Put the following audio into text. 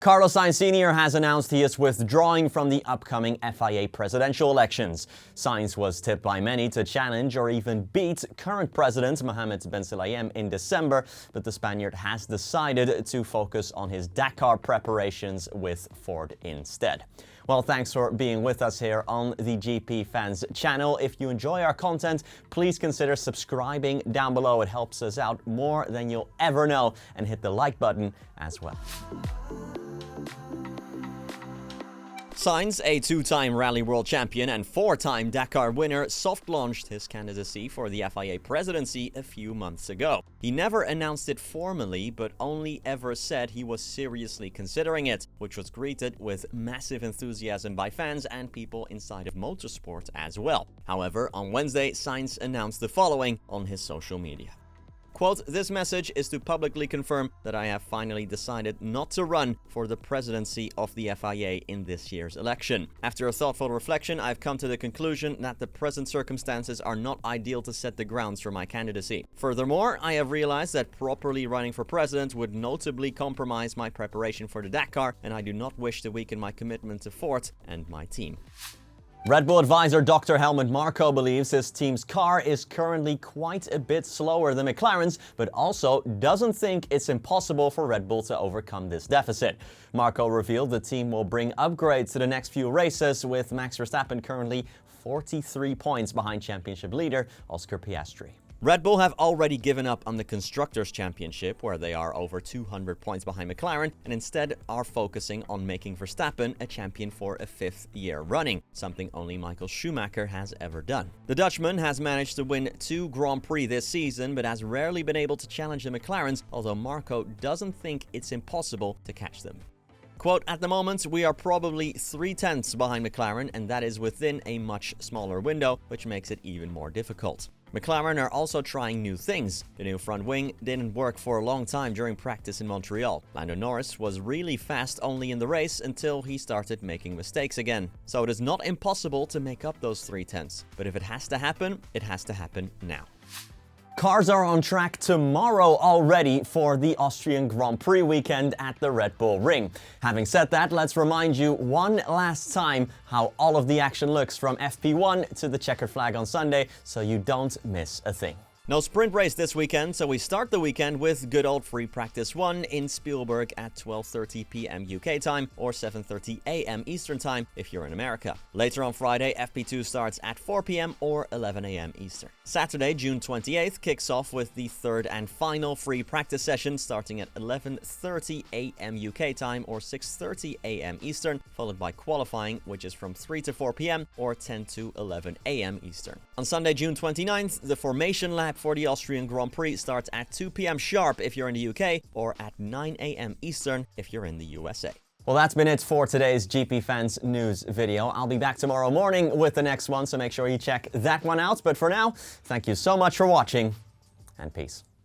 Carlos Sainz Senior has announced he is withdrawing from the upcoming FIA presidential elections. Sainz was tipped by many to challenge or even beat current president Mohammed Ben Sulayem in December, but the Spaniard has decided to focus on his Dakar preparations with Ford instead. Well, thanks for being with us here on the GP Fans channel. If you enjoy our content, please consider subscribing down below. It helps us out more than you'll ever know, and hit the like button as well. Sainz, a two-time Rally World Champion and four-time Dakar winner, soft-launched his candidacy for the FIA presidency a few months ago. He never announced it formally, but only ever said he was seriously considering it, which was greeted with massive enthusiasm by fans and people inside of motorsport as well. However, on Wednesday, Sainz announced the following on his social media. Quote, "This message is to publicly confirm that I have finally decided not to run for the presidency of the FIA in this year's election. After a thoughtful reflection, I've come to the conclusion that the present circumstances are not ideal to set the grounds for my candidacy. Furthermore, I have realized that properly running for president would notably compromise my preparation for the Dakar, and I do not wish to weaken my commitment to Ford and my team." Red Bull advisor Dr. Helmut Marko believes his team's car is currently quite a bit slower than McLaren's, but also doesn't think it's impossible for Red Bull to overcome this deficit. Marko revealed the team will bring upgrades to the next few races, with Max Verstappen currently 43 points behind championship leader Oscar Piastri. Red Bull have already given up on the Constructors' Championship, where they are over 200 points behind McLaren, and instead are focusing on making Verstappen a champion for a fifth year running, something only Michael Schumacher has ever done. The Dutchman has managed to win 2 Grand Prix this season, but has rarely been able to challenge the McLarens, although Marko doesn't think it's impossible to catch them. Quote, "At the moment, we are probably 3/10 behind McLaren, and that is within a much smaller window, which makes it even more difficult. McLaren are also trying new things. The new front wing didn't work for a long time during practice in Montreal. Lando Norris was really fast only in the race until he started making mistakes again. So it is not impossible to make up those 3/10. But if it has to happen, it has to happen now." Cars are on track tomorrow already for the Austrian Grand Prix weekend at the Red Bull Ring. Having said that, let's remind you one last time how all of the action looks from FP1 to the checkered flag on Sunday, so you don't miss a thing. No sprint race this weekend, so we start the weekend with good old free practice 1 in Spielberg at 12:30 p.m. UK time or 7:30 a.m. Eastern time if you're in America. Later on Friday, FP2 starts at 4 p.m. or 11 a.m. Eastern. Saturday, June 28th, kicks off with the third and final free practice session starting at 11:30 a.m. UK time or 6:30 a.m. Eastern, followed by qualifying, which is from 3 to 4 p.m. or 10 to 11 a.m. Eastern. On Sunday, June 29th, the formation lap for the Austrian Grand Prix starts at 2 p.m. sharp if you're in the UK or at 9 a.m. Eastern if you're in the USA. Well, that's been it for today's GP Fans News video. I'll be back tomorrow morning with the next one, so make sure you check that one out. But for now, thank you so much for watching, and peace.